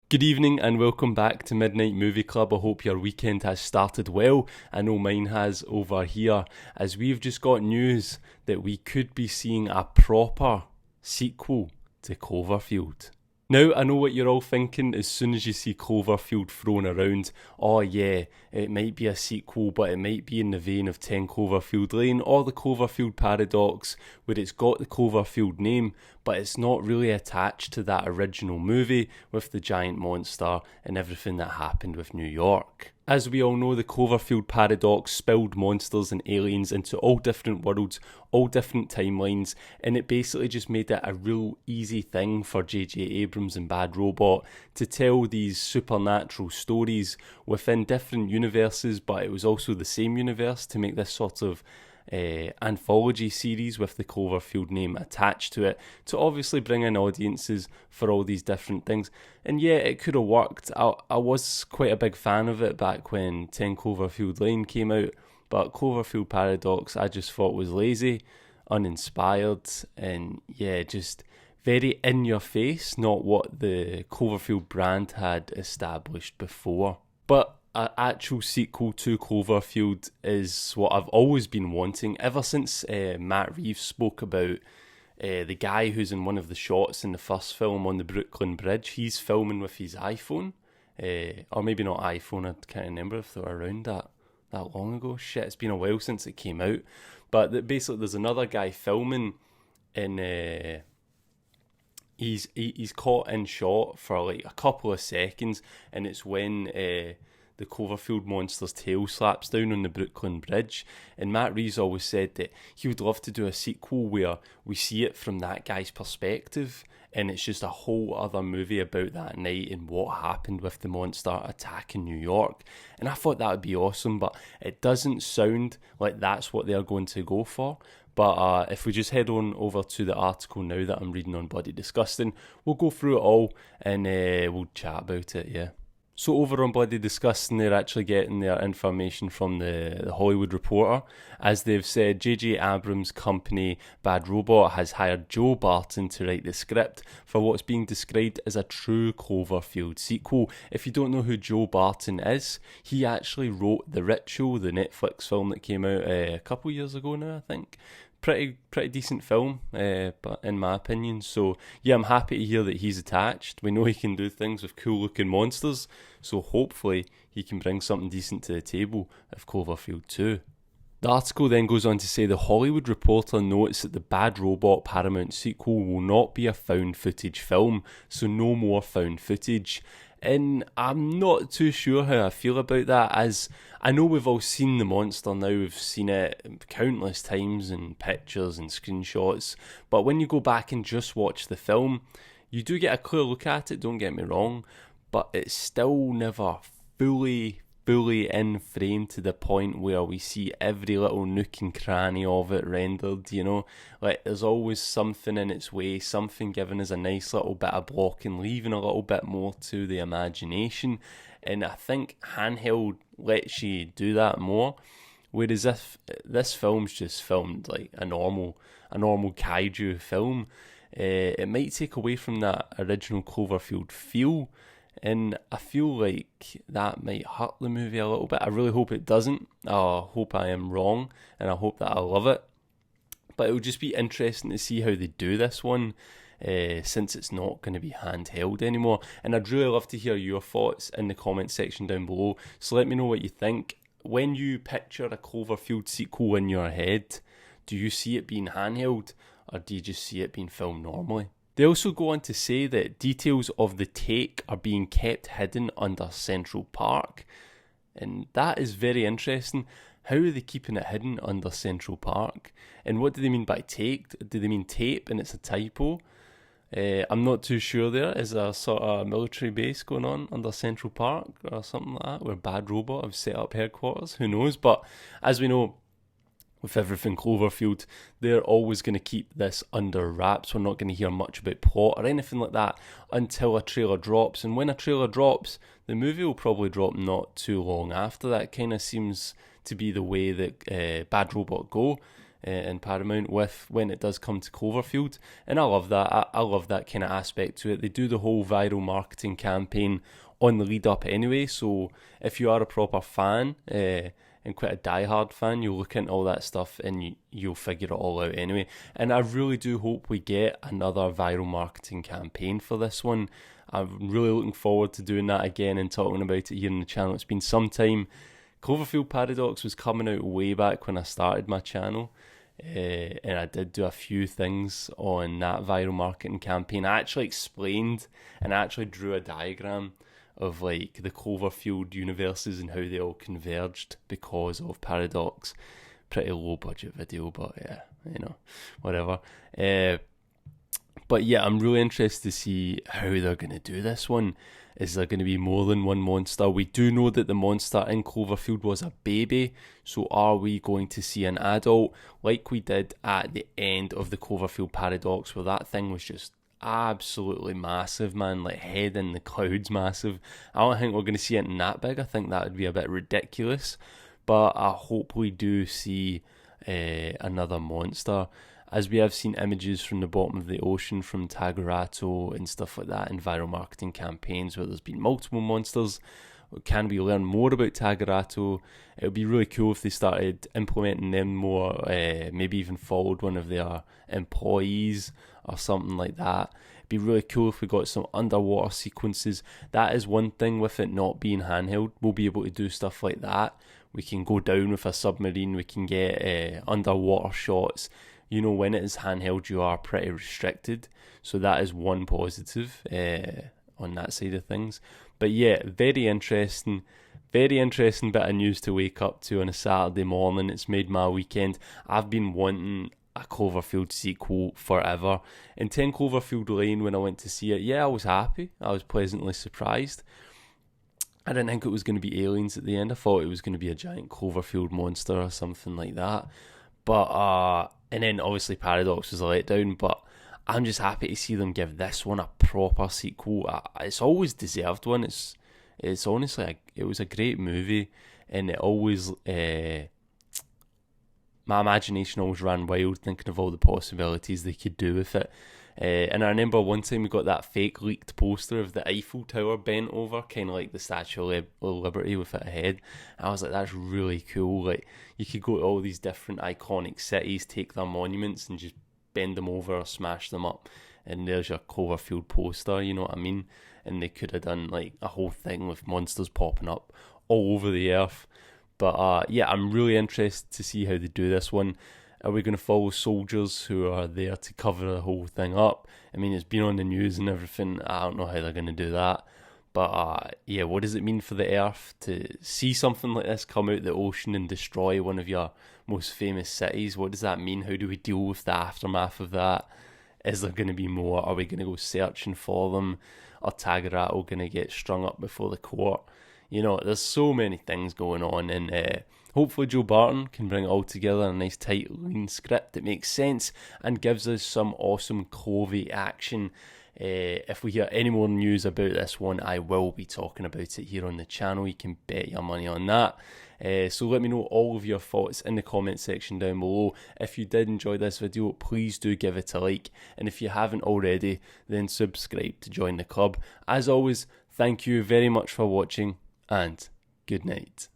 Good evening and welcome back to Midnight Movie Club. I hope your weekend has started well. I know mine has over here, as we've just got news that we could be seeing a proper sequel to Cloverfield. Now, I know what you're all thinking as soon as you see Cloverfield thrown around. Oh yeah, it might be a sequel, but it might be in the vein of 10 Cloverfield Lane or the Cloverfield Paradox, where it's got the Cloverfield name, but it's not really attached to that original movie with the giant monster and everything that happened with New York. As we all know, the Cloverfield Paradox spilled monsters and aliens into all different worlds, all different timelines, and it basically just made it a real easy thing for J.J. Abrams and Bad Robot to tell these supernatural stories within different universes, but it was also the same universe to make this sort of anthology series with the Cloverfield name attached to it, to obviously bring in audiences for all these different things. And yeah, it could have worked. I was quite a big fan of it back when 10 Cloverfield Lane came out, but Cloverfield Paradox I just thought was lazy, uninspired, and yeah, just very in your face, not what the Cloverfield brand had established before. But an actual sequel to Cloverfield is what I've always been wanting ever since Matt Reeves spoke about the guy who's in one of the shots in the first film on the Brooklyn Bridge. He's filming with his iPhone, or maybe not iPhone, I can't remember if they were around that long ago. Shit, it's been a while since it came out. But basically there's another guy filming in... He's caught in shot for like a couple of seconds, and it's when the Cloverfield monster's tail slaps down on the Brooklyn Bridge. And Matt Reeves always said that he would love to do a sequel where we see it from that guy's perspective, and it's just a whole other movie about that night and what happened with the monster attacking New York. And I thought that would be awesome, but it doesn't sound like that's what they're going to go for. But if we just head on over to the article now that I'm reading on Bloody Disgusting, we'll go through it all and we'll chat about it, yeah. So over on Bloody Disgusting, they're actually getting their information from the Hollywood Reporter. As they've said, J.J. Abrams' company Bad Robot has hired Joe Barton to write the script for what's being described as a true Cloverfield sequel. If you don't know who Joe Barton is, he actually wrote The Ritual, the Netflix film that came out a couple years ago now, I think. Pretty decent film, but in my opinion. So yeah, I'm happy to hear that he's attached. We know he can do things with cool looking monsters, so hopefully he can bring something decent to the table of Cloverfield 2. The article then goes on to say the Hollywood Reporter notes that the Bad Robot Paramount sequel will not be a found footage film, so no more found footage. And I'm not too sure how I feel about that, as I know we've all seen the monster now, we've seen it countless times in pictures and screenshots, but when you go back and just watch the film, you do get a clear look at it, don't get me wrong, but it's still never fully in frame to the point where we see every little nook and cranny of it rendered, you know. Like, there's always something in its way, something giving us a nice little bit of block and leaving a little bit more to the imagination, and I think handheld lets you do that more, whereas if this film's just filmed like a normal kaiju film, it might take away from that original Cloverfield feel. And I feel like that might hurt the movie a little bit. I really hope it doesn't. I hope I am wrong, and I hope that I love it. But it will just be interesting to see how they do this one, since it's not going to be handheld anymore. And I'd really love to hear your thoughts in the comment section down below. So let me know what you think. When you picture a Cloverfield sequel in your head, do you see it being handheld, or do you just see it being filmed normally? They also go on to say that details of the take are being kept hidden under Central Park. And that is very interesting. How are they keeping it hidden under Central Park? And what do they mean by take? Do they mean tape and it's a typo? I'm not too sure there. Is a sort of military base going on under Central Park or something like that, where Bad Robot have set up headquarters? Who knows? But as we know, with everything Cloverfield, they're always going to keep this under wraps. We're not going to hear much about plot or anything like that until a trailer drops. And when a trailer drops, the movie will probably drop not too long after that. Kind of seems to be the way that Bad Robot go. in Paramount with when it does come to Cloverfield, and I love that. I love that kind of aspect to it. They do the whole viral marketing campaign on the lead up anyway, so if you are a proper fan and quite a diehard fan, you'll look into all that stuff and you'll figure it all out anyway. And I really do hope we get another viral marketing campaign for this one. I'm really looking forward to doing that again and talking about it here on the channel. It's been some time. Cloverfield Paradox was coming out way back when I started my channel, and I did do a few things on that viral marketing campaign. I actually explained and I actually drew a diagram of like the Cloverfield universes and how they all converged because of Paradox. Pretty low budget video, but yeah, you know, whatever. But yeah, I'm really interested to see how they're going to do this one. Is there going to be more than one monster? We do know that the monster in Cloverfield was a baby, so are we going to see an adult like we did at the end of the Cloverfield Paradox, where that thing was just absolutely massive, man, like head in the clouds massive. I don't think we're going to see it in that big. I think that would be a bit ridiculous, but I hope we do see another monster, as we have seen images from the bottom of the ocean from Tagerato and stuff like that in viral marketing campaigns where there's been multiple monsters. Can we learn more about Tagerato? It would be really cool if they started implementing them more, maybe even followed one of their employees or something like that. It'd be really cool if we got some underwater sequences. That is one thing with it not being handheld. We'll be able to do stuff like that. We can go down with a submarine. We can get underwater shots. You know, when it is handheld, you are pretty restricted. So that is one positive on that side of things. But yeah, very interesting bit of news to wake up to on a Saturday morning. It's made my weekend. I've been wanting a Cloverfield sequel forever. In 10 Cloverfield Lane, when I went to see it, yeah, I was happy. I was pleasantly surprised. I didn't think it was going to be aliens at the end. I thought it was going to be a giant Cloverfield monster or something like that. But, and then obviously Paradox was a letdown, but I'm just happy to see them give this one a proper sequel. It's always deserved one. It's honestly, it was a great movie, and it always, my imagination always ran wild thinking of all the possibilities they could do with it. And I remember one time we got that fake leaked poster of the Eiffel Tower bent over, kind of like the Statue of Liberty with it ahead. I was like, that's really cool. Like, you could go to all these different iconic cities, take their monuments and just bend them over or smash them up, and there's your Cloverfield poster, you know what I mean? And they could have done like a whole thing with monsters popping up all over the earth. But yeah, I'm really interested to see how they do this one. Are we going to follow soldiers who are there to cover the whole thing up? I mean, it's been on the news and everything. I don't know how they're going to do that. But yeah, what does it mean for the Earth to see something like this come out the ocean and destroy one of your most famous cities? What does that mean? How do we deal with the aftermath of that? Is there going to be more? Are we going to go searching for them? Or Tagerato going to get strung up before the court? You know, there's so many things going on, and hopefully Joe Barton can bring it all together in a nice tight lean script that makes sense and gives us some awesome Clovey action. If we hear any more news about this one, I will be talking about it here on the channel. You can bet your money on that. So let me know all of your thoughts in the comment section down below. If you did enjoy this video, please do give it a like. And if you haven't already, then subscribe to join the club. As always, thank you very much for watching, and good night.